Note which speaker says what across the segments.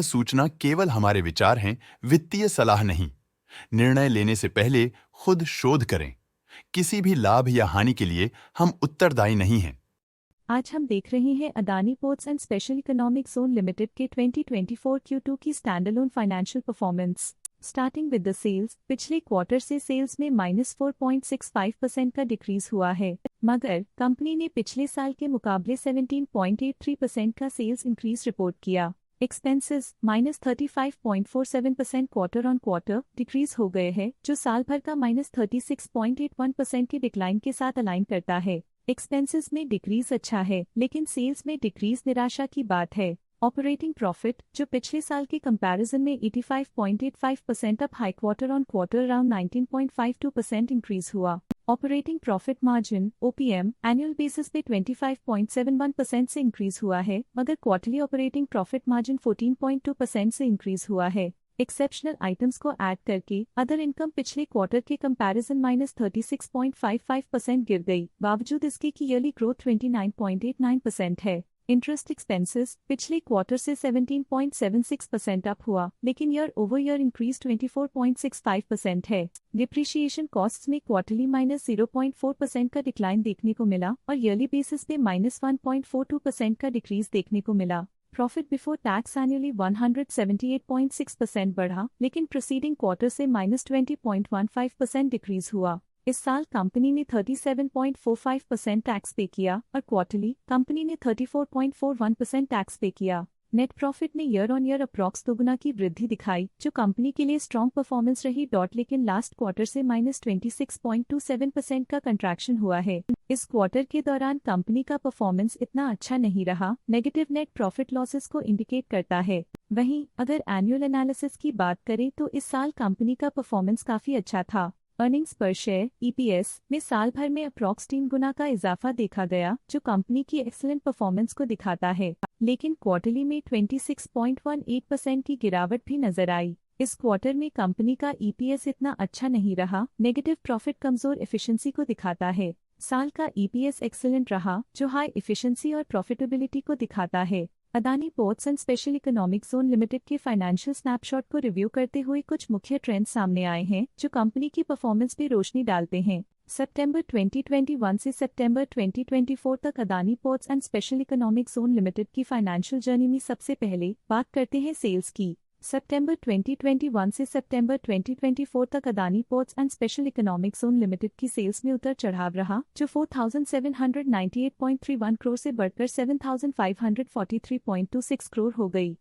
Speaker 1: सूचना केवल हमारे विचार हैं, वित्तीय सलाह नहीं। निर्णय लेने से पहले खुद शोध करें। किसी भी लाभ या हानि के लिए हम उत्तरदायी नहीं हैं।
Speaker 2: आज हम देख रहे हैं Adani ports and special economic zone limited के 2024 Q2 की standalone financial performance. Starting with the sales, पिछले क्वार्टर से सेल्स में -4.65% का डिक्रीज हुआ है, मगर कंपनी ने पिछले साल के मुकाबले 17.83% का सेल्स इंक्रीज रिपोर्ट किया। Expenses -35.47% quarter on quarter decrease हो गए हैं, जो साल भर का -36.81% की डिक्लाइन के साथ अलाइन करता है। एक्सपेंसेस में डिक्रीज अच्छा है, लेकिन सेल्स में डिक्रीज निराशा की बात है। ऑपरेटिंग प्रॉफिट, जो पिछले साल के कंपैरिजन में 85.85% up high quarter on quarter around 19.52% increase हुआ। Operating profit margin OPM annual basis पे 25.71% से इंक्रीज हुआ है, मगर क्वार्टरली ऑपरेटिंग प्रॉफिट मार्जिन 14.2% से इंक्रीज हुआ है। एक्सेप्शनल आइटम्स को ऐड करके अदर इनकम पिछले क्वार्टर के कंपैरिजन -36.55% गिर गई, बावजूद इसके की ईयरली ग्रोथ 29.89% है। इंटरेस्ट एक्सपेंसेस पिछले क्वार्टर से 17.76% अप हुआ, लेकिन ईयर ओवर ईयर इंक्रीज 24.65% है। डिप्रिशिएशन कॉस्ट्स में क्वार्टरली -0.4% का डिक्लाइन देखने को मिला और ईयरली बेसिस पे -1.42% का डिक्रीज देखने को मिला। प्रॉफिट बिफोर टैक्स एनुअली 178.6% बढ़ा, लेकिन प्रीसीडिंग क्वार्टर से -20.15% डिक्रीज हुआ। इस साल कंपनी ने 37.45% टैक्स पे किया और क्वार्टरली कंपनी ने 34.41% टैक्स पे किया। नेट प्रॉफिट ने ईयर ऑन ईयर अप्रॉक्स दोगुना की वृद्धि दिखाई, जो कंपनी के लिए स्ट्रॉन्ग परफॉर्मेंस रही। लेकिन लास्ट क्वार्टर से -26.27% का कंट्रैक्शन हुआ है। इस क्वार्टर के दौरान कंपनी का परफॉर्मेंस इतना अच्छा नहीं रहा, नेगेटिव नेट प्रॉफिट लॉसेस को इंडिकेट करता है। वहीं अगर एनुअल एनालिसिस की बात करें तो इस साल कंपनी का परफॉर्मेंस काफी अच्छा था। अर्निंग्स पर शेयर EPS में साल भर में अप्रॉक्स 3 गुना का इजाफा देखा गया, जो कंपनी की एक्सीलेंट परफॉर्मेंस को दिखाता है। लेकिन क्वार्टरली में 26.18% की गिरावट भी नजर आई। इस क्वार्टर में कंपनी का EPS इतना अच्छा नहीं रहा, नेगेटिव प्रॉफिट कमजोर एफिशिएंसी को दिखाता है। साल का EPS एक्सीलेंट रहा, जो हाई एफिशिएंसी और प्रॉफिटेबिलिटी को दिखाता है। Adani ports and special economic zone limited के फाइनेंशियल स्नैपशॉट को रिव्यू करते हुए कुछ मुख्य ट्रेंड्स सामने आए हैं, जो कंपनी की परफॉर्मेंस पे रोशनी डालते हैं। सितंबर 2021 से सितंबर 2024 तक Adani ports and special economic zone limited की फाइनेंशियल जर्नी में सबसे पहले बात करते हैं सेल्स की। सितंबर 2021 से सितंबर 2024 तक Adani ports and special economic zone limited की सेल्स में उतर चढ़ाव रहा, जो 4798.31 करोड़ से बढ़कर 7543.26 करोड़ हो गई।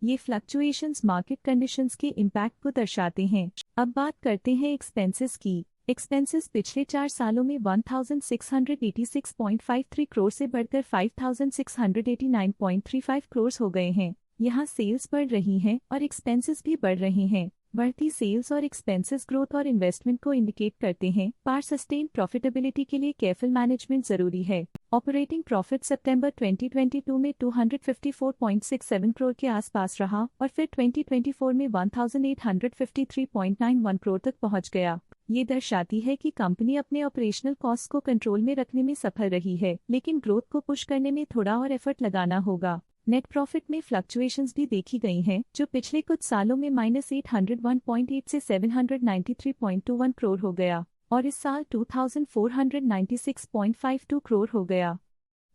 Speaker 2: ये फ्लक्चुएशंस मार्केट कंडीशंस के इम्पैक्ट को दर्शाते हैं। अब बात करते हैं एक्सपेंसेस की। एक्सपेंसेस पिछले 4 सालों में 1686.53 करोड़ से बढ़कर 5689.35 करोड़ हो गए हैं। यहाँ सेल्स बढ़ रही हैं और एक्सपेंसेस भी बढ़ रहे हैं। बढ़ती सेल्स और एक्सपेंसेस ग्रोथ और इन्वेस्टमेंट को इंडिकेट करते हैं, पर सस्टेन प्रॉफिटेबिलिटी के लिए केयरफुल मैनेजमेंट जरूरी है। ऑपरेटिंग प्रॉफिट सितंबर 2022 में 254.67 करोड़ के आसपास रहा और फिर 2024 में 1853.91 करोड़ तक पहुंच गया। ये दर्शाती है कि कंपनी अपने ऑपरेशनल कॉस्ट को कंट्रोल में रखने में सफल रही है, लेकिन ग्रोथ को पुश करने में थोड़ा और एफर्ट लगाना होगा। नेट प्रॉफिट में फ्लक्चुएशंस भी देखी गई हैं, जो पिछले कुछ सालों में -801.8 से 793.21 करोड़ हो गया और इस साल 2496.52 करोड़ हो गया।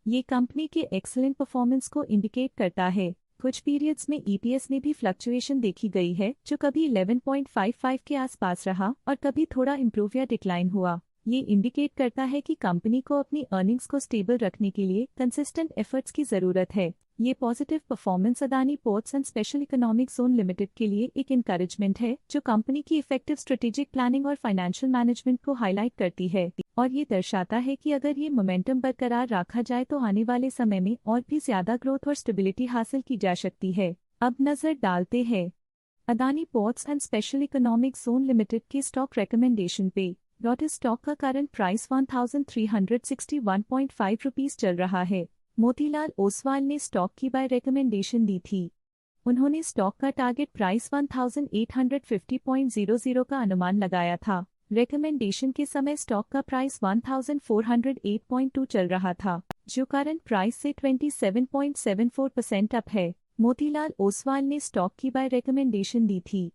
Speaker 2: ये कंपनी के एक्सीलेंट परफॉर्मेंस को इंडिकेट करता है। कुछ पीरियड्स में EPS में भी फ्लक्चुएशन देखी गई है, जो कभी 11.55 के आसपास रहा और कभी थोड़ा इम्प्रूव या डिक्लाइन हुआ। ये इंडिकेट करता है कि कंपनी को अपनी अर्निंग्स को स्टेबल रखने के लिए कंसिस्टेंट एफर्ट्स की जरूरत है। ये positive performance Adani ports and special economic zone limited के लिए एक इनकरेजमेंट है, जो कंपनी की इफेक्टिव स्ट्रेटेजिक प्लानिंग और फाइनेंशियल मैनेजमेंट को हाईलाइट करती है और ये दर्शाता है कि अगर ये मोमेंटम बरकरार रखा जाए तो आने वाले समय में और भी ज्यादा ग्रोथ और स्टेबिलिटी हासिल की जा सकती है। अब नजर डालते हैं Adani ports and special economic zone limited के स्टॉक रिकमेंडेशन पे। इस स्टॉक का करंट प्राइस 1361.5 रुपीज चल रहा है। मोतीलाल ओसवाल ने स्टॉक की बाय रिकमेंडेशन दी थी। उन्होंने स्टॉक का टारगेट प्राइस 1850.00 का अनुमान लगाया था। रिकमेंडेशन के समय स्टॉक का प्राइस 1408.2 चल रहा था, जो करंट प्राइस से 27.74% अप है। मोतीलाल ओसवाल ने स्टॉक की बाय रिकमेंडेशन दी थी।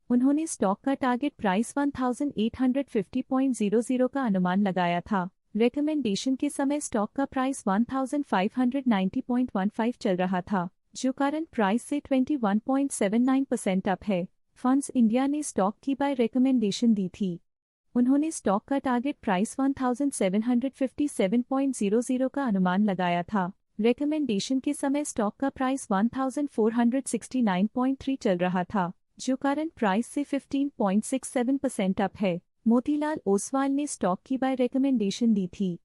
Speaker 2: उन्होंने स्टॉक का टारगेट प्राइस 1850.00 का अनुमान लगाया था। रिकमेंडेशन के समय स्टॉक का प्राइस 1590.15 चल रहा था, जो करंट प्राइस से 21.79% अप है। फंड्स इंडिया ने स्टॉक की बाय रिकमेंडेशन दी थी। उन्होंने स्टॉक का टारगेट प्राइस 1757.00 का अनुमान लगाया था। रिकमेंडेशन के समय स्टॉक का प्राइस 1469.3 चल रहा था, जो करंट प्राइस से 15.67% अप है। मोतीलाल ओसवाल ने स्टॉक की बाय रिकमेंडेशन दी थी।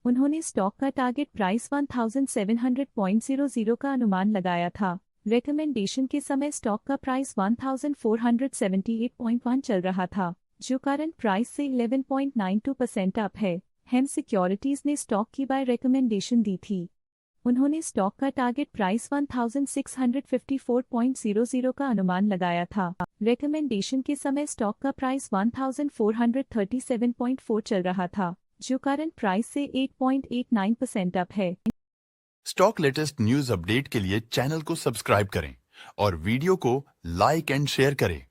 Speaker 2: उन्होंने स्टॉक का टारगेट प्राइस 1700.00 का अनुमान लगाया था। रिकमेंडेशन के समय स्टॉक का प्राइस 1478.1 चल रहा था, जो करंट प्राइस से 11.92% अप है। हेम सिक्योरिटीज ने स्टॉक की बाय रिकमेंडेशन दी थी। उन्होंने स्टॉक का टारगेट प्राइस 1654.00 का अनुमान लगाया था। रिकमेंडेशन के समय स्टॉक का प्राइस 1437.4 चल रहा था, जो करंट प्राइस से 8.89% अप है।
Speaker 1: स्टॉक लेटेस्ट न्यूज अपडेट के लिए चैनल को सब्सक्राइब करें और वीडियो को लाइक एंड शेयर करें।